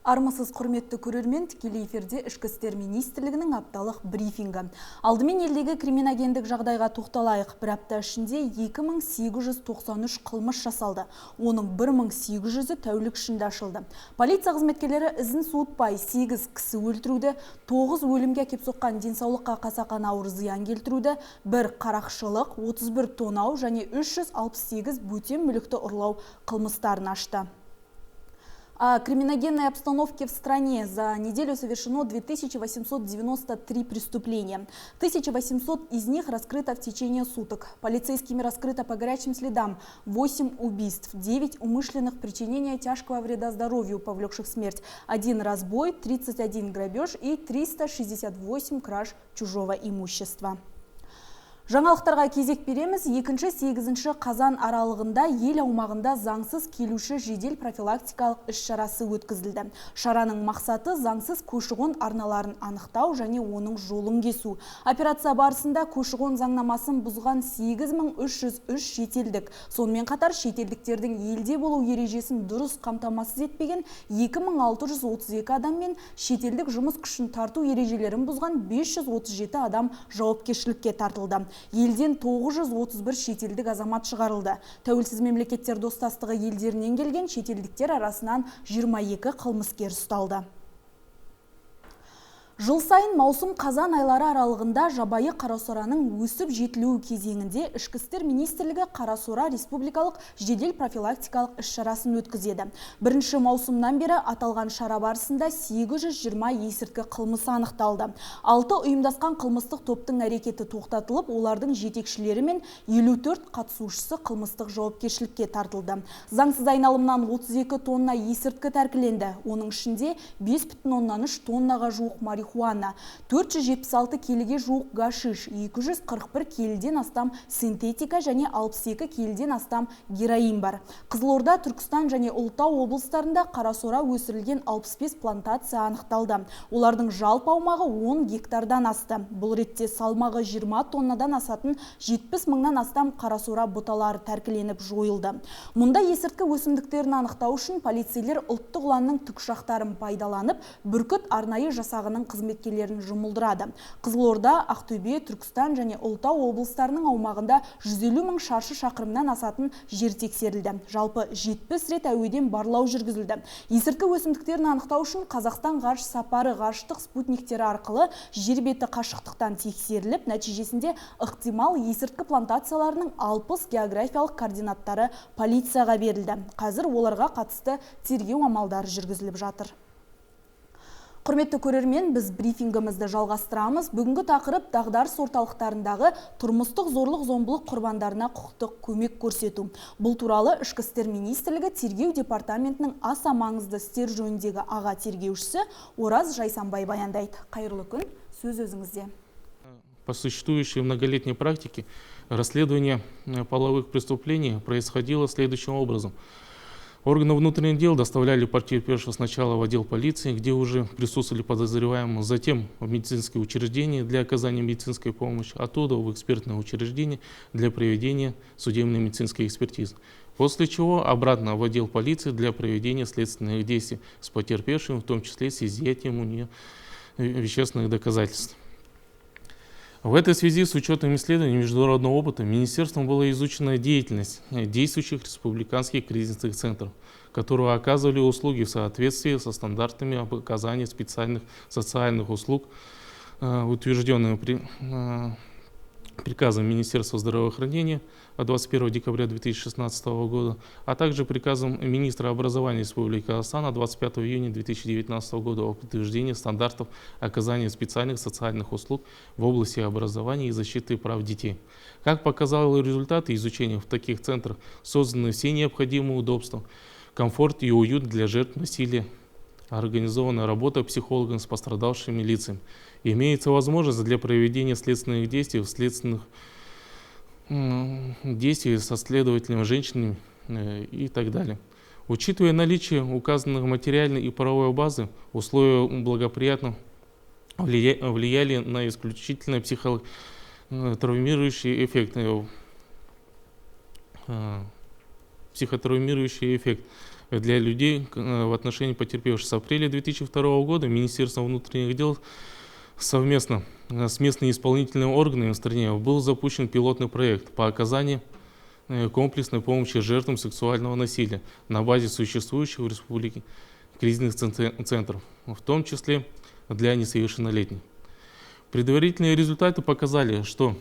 Армысыз құрметті көрермен, тікелей эфирде Ішкі істер министрлігінің апталық брифингі. Алдымен елдегі криминогендік жағдайға тоқталайық. Бір апта ішінде 2893 қылмыс жасалды. Оның 1800-і тәулік ішінде ашылды. Полиция қызметкерлері ізін суытпай 8 кісі өлтіруді, 9 өлімге әкеп соққан денсаулыққа қасақана ауыр зиян келтіруді, 1 қарақшылық, 31 тонау және 368 бөтен мүлікті ұрлау қылмыстарын ашты. О криминогенной обстановке в стране. За неделю совершено 2893 преступления. 1800 из них раскрыто в течение суток. Полицейскими раскрыто по горячим следам 8 убийств, 9 умышленных причинения тяжкого вреда здоровью, повлекших смерть, 1 разбой, 31 грабеж и 368 краж чужого имущества. Жаңалықтарға кезек береміз. 2-8 қазан аралығында ел аумағында заңсыз келуші жедел профилактикалық іс-шарасы өткізілді. Шараның мақсаты заңсыз көші-қон арналарын анықтау және оның жолын кесу. Операция барысында көші-қон заңнамасын бұзған 8303 шетелдік. Сонымен қатар шетелдіктердің елде болу ережесін дұрыс қамтамасыз етпеген 2632 адам мен шетелдік жұмыс күшін тарту ережелерін бұзған 537 адам жауапкершілікке тартылды. Елден 931 шетелдік азамат шығарылды. Тәуелсіз мемлекеттер достастығы елдерінен келген шетелдіктер арасынан 22 қылмыскер ұсталды. Жыл сайын маусым-қазан айлары аралығында жабайы қарасораның өсіп жетілуі кезеңінде Ішкі істер министрлігі қарасора республикалық жедел профилактикалық іс-шарасын өткізеді. 1 маусымнан бері аталған шара барысында 820 есірткі қылмысы анықталды. 6 ұйымдасқан қылмыстық топтың әрекеті тоқтатылып, олардың жетекшілері мен 54 қатысушысы қылмыстық жауапкершілікке тартылды. Заңсыз айналымнан 32 тонна есірткі тәркіленді. Оның ішінде 5,3 тоннаға жуық марихуана, 476 келіге жуық гашиш, 241 келіден астам синтетика және 62 келіден астам героин бар. Қызылорда, Түркістан және Ұлытау облыстарында қарасора өсірілген 65 плантация анықталды. Олардың жалпы аумағы 10 гектардан асты. Бұл ретте салмағы 20 тоннадан асатын 70 мыңнан астам қарасора бұталары тәркіленіп жойылды. Мұнда есірткі өсімдіктерін анықтау үшін полицейлер ұлттық ұланның тікұшақтарын пайдаланып, бүркіт арнайы жасағының қызметкерлерін жұмылдырады. Қызылорда, Ақтөбе, Түркістан және Ұлытау облыстарының аумағында 150 мың шаршы шақырымнан асатын жер тексерілді. Жалпы 70 рет әуеден барлау жүргізілді. Есірткі өсімдіктерін анықтау үшін Қазақстан ғарыш сапары ғарыштық спутниктері арқылы жер беті қашықтықтан тексеріліп, нәтижесінде ықтимал есірткі плантацияларының 60 географиялық координаттары полицияға берілді. Қазір оларға қатысты тергеу амалдары жүргізіліп жатыр. Құрметті көрермен, біз брифингімізді жалғастырамыз. Бүгінгі тақырып дағдарыс орталықтарындағы тұрмыстық зорлық-зомбылық құрбандарына құқықтық көмек көрсету. Бұл туралы Ішкі істер министрлігі тергеу департаментінің аса маңызды істер жөніндегі аға тергеушісі Ораз Жайсанбай баяндайды. Қайырлы күн, сөз өзіңізде. По существующей многолетней практике расследование половых преступлений происходило следующим образом. Органы внутренних дел доставляли потерпевшего сначала в отдел полиции, где уже присутствовали подозреваемые, затем в медицинские учреждения для оказания медицинской помощи, оттуда в экспертное учреждение для проведения судебной медицинской экспертизы. После чего обратно в отдел полиции для проведения следственных действий с потерпевшим, в том числе с изъятием у нее вещественных доказательств. В этой связи с учетом исследований международного опыта Министерством была изучена деятельность действующих республиканских кризисных центров, которые оказывали услуги в соответствии со стандартами об оказании специальных социальных услуг, утвержденными приказом Министерства здравоохранения от 21 декабря 2016 года, а также приказом министра образования Республики Казахстан от 25 июня 2019 года о подтверждении стандартов оказания специальных социальных услуг в области образования и защиты прав детей. Как показали результаты изучения, в таких центрах созданы все необходимые удобства, комфорт и уют для жертв насилия, организованная работа психологом с пострадавшими лицами. Имеется возможность для проведения следственных действий со следователями, женщинами и так далее. Учитывая наличие указанных материальной и правовой базы, условия благоприятно влияли на исключительно психотравмирующий эффект для людей в отношении потерпевших. С апреля 2002 года Министерство внутренних дел совместно с местными исполнительными органами в стране был запущен пилотный проект по оказанию комплексной помощи жертвам сексуального насилия на базе существующих в республике кризисных центров, в том числе для несовершеннолетних. Предварительные результаты показали, что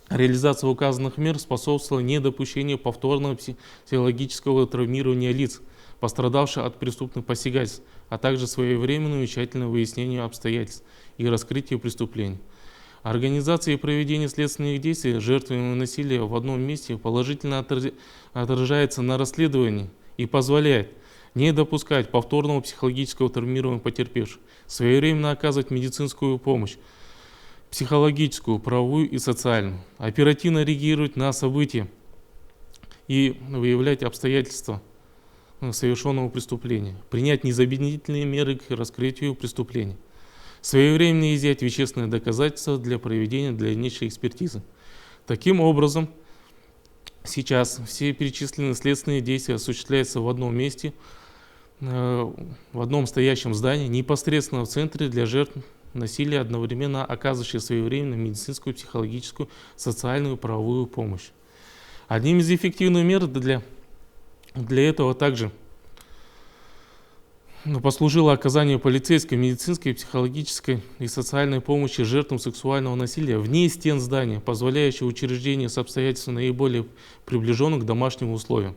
реализация указанных мер способствовала недопущению повторного психологического травмирования лиц, пострадавших от преступных посягательств, а также своевременному и тщательному выяснению обстоятельств и раскрытию преступлений. Организация и проведение следственных действий жертвами насилия в одном месте положительно отражается на расследовании и позволяет не допускать повторного психологического травмирования потерпевших, своевременно оказывать медицинскую помощь, психологическую, правовую и социальную, оперативно реагировать на события и выявлять обстоятельства совершенного преступления, принять незамедлительные меры к раскрытию преступления, своевременно изъять вещественные доказательства для проведения дальнейшей экспертизы. Таким образом, сейчас все перечисленные следственные действия осуществляются в одном месте, в одном стоящем здании, непосредственно в центре для жертв насилия, одновременно оказывающие своевременно медицинскую, психологическую, социальную, правовую помощь. Одним из эффективных мер для этого также послужило оказание полицейской, медицинской, психологической и социальной помощи жертвам сексуального насилия вне стен здания, позволяющего учреждению с обстоятельствами наиболее приближенным к домашним условиям.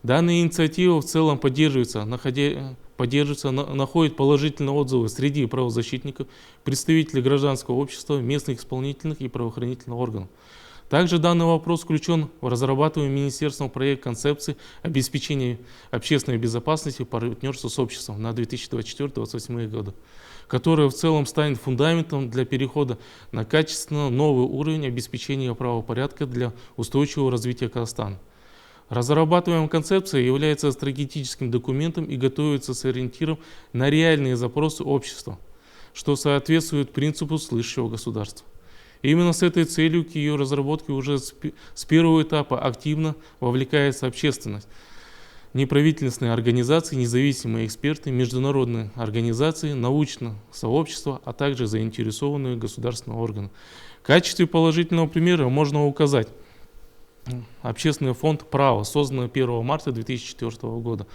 Данная инициатива в целом поддерживается, находит положительные отзывы среди правозащитников, представителей гражданского общества, местных исполнительных и правоохранительных органов. Также данный вопрос включен в разрабатываемый Министерством проект концепции обеспечения общественной безопасности по партнерству с обществом на 2024-2028 годы, которая в целом станет фундаментом для перехода на качественно новый уровень обеспечения правопорядка для устойчивого развития Казахстана. Разрабатываемая концепция является стратегическим документом и готовится с ориентиром на реальные запросы общества, что соответствует принципу слышащего государства. Именно с этой целью к ее разработке уже с первого этапа активно вовлекается общественность, неправительственные организации, независимые эксперты, международные организации, научное сообщество, а также заинтересованные государственные органы. В качестве положительного примера можно указать Общественный фонд «Право», созданный 1 марта 2004 года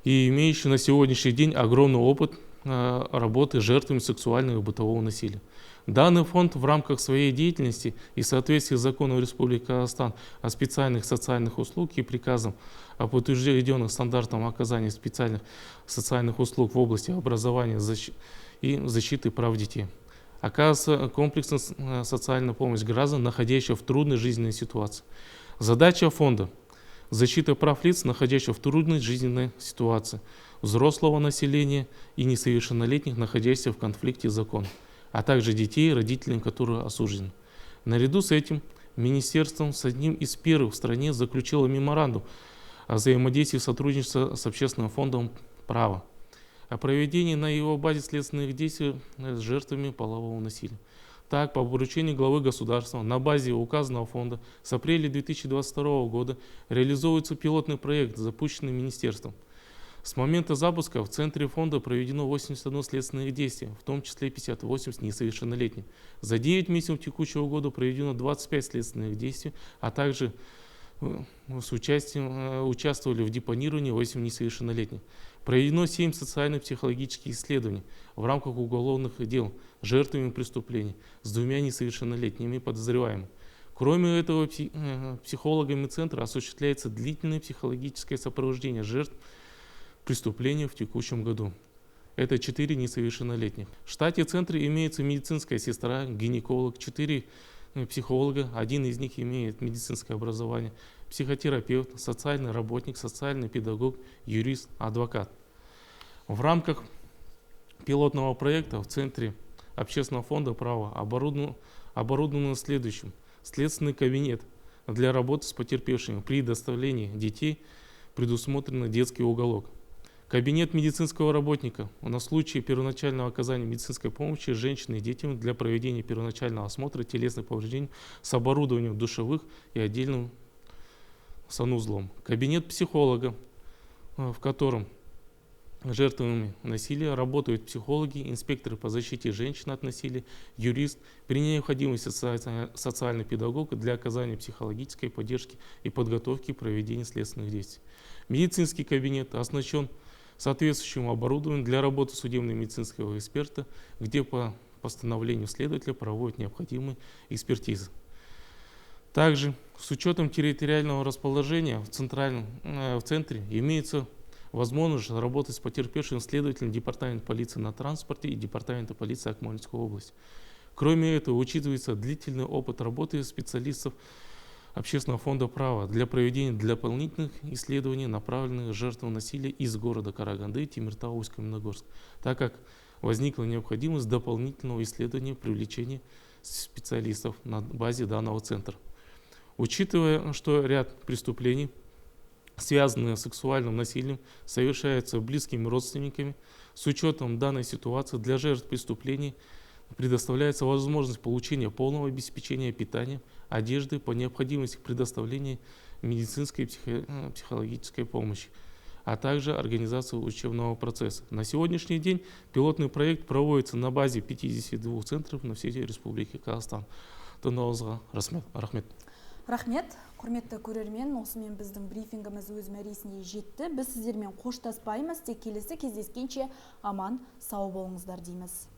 и имеющий на сегодняшний день огромный опыт работы с жертвами сексуального и бытового насилия. Данный фонд в рамках своей деятельности и в соответствии с законом Республики Казахстан о специальных социальных услугах и приказом об утвержденных стандартах оказания специальных социальных услуг в области образования и защиты прав детей. Оказывается комплексная социальная помощь гражданам, находящихся в трудной жизненной ситуации. Задача фонда – защита прав лиц, находящихся в трудной жизненной ситуации, взрослого населения и несовершеннолетних, находящихся в конфликте с законом, а также детей, родителям которые осуждены. Наряду с этим Министерством с одним из первых в стране заключило меморандум о взаимодействии и сотрудничестве с Общественным фондом «Право», о проведении на его базе следственных действий с жертвами полового насилия. Так, по поручению главы государства на базе указанного фонда с апреля 2022 года реализуется пилотный проект, запущенный министерством. С момента запуска в центре фонда проведено 81 следственных действий, в том числе 58 с несовершеннолетними. За 9 месяцев текущего года проведено 25 следственных действий, а также участвовали в депонировании 8 несовершеннолетних. Проведено 7 социально-психологических исследований в рамках уголовных дел жертвами преступлений с 2 несовершеннолетними подозреваемыми. Кроме этого, психологами центра осуществляется длительное психологическое сопровождение жертв преступления в текущем году. Это 4 несовершеннолетних. В штате центра имеется медицинская сестра, гинеколог, 4 психолога, один из них имеет медицинское образование, психотерапевт, социальный работник, социальный педагог, юрист, адвокат. В рамках пилотного проекта в Центре Общественного фонда «Право» оборудовано следующим. Следственный кабинет для работы с потерпевшими при доставлении детей предусмотрен детский уголок. Кабинет медицинского работника на случай первоначального оказания медицинской помощи женщинам и детям для проведения первоначального осмотра телесных повреждений с оборудованием душевых и отдельным санузлом. Кабинет психолога в котором жертвами насилия работают психологи, инспекторы по защите женщин от насилия, юрист, при необходимости социальный педагог для оказания психологической поддержки и подготовки к проведению следственных действий. Медицинский кабинет оснащен соответствующим оборудованием для работы судебно-медицинского эксперта, где по постановлению следователя проводят необходимые экспертизы. Также с учетом территориального расположения в центре имеется возможность работать с потерпевшим следователем Департамента полиции на транспорте и Департамента полиции Акмолинской области. Кроме этого, учитывается длительный опыт работы специалистов Общественного фонда права для проведения дополнительных исследований, направленных жертвам насилия из города Караганды, Темиртау, Усть-Каменогорск, так как возникла необходимость дополнительного исследования привлечения специалистов на базе данного центра. Учитывая, что ряд преступлений, связанные с сексуальным насилием, совершаются близкими родственниками, с учетом данной ситуации для жертв преступлений предоставляется возможность получения полного обеспечения питания, одежды, по необходимости предоставления медицинской и психологической помощи, а также организации учебного процесса. На сегодняшний день пилотный проект проводится на базе 52 центров на всей республике Казахстан. Рахмет. Рахмет, құрметті көрермен, осымен біздің брифингіміз өз мәресіне жетті. Біз сіздермен қоштаспаймыз, тек келесі кездескенше аман, сау болыңыздар дейміз.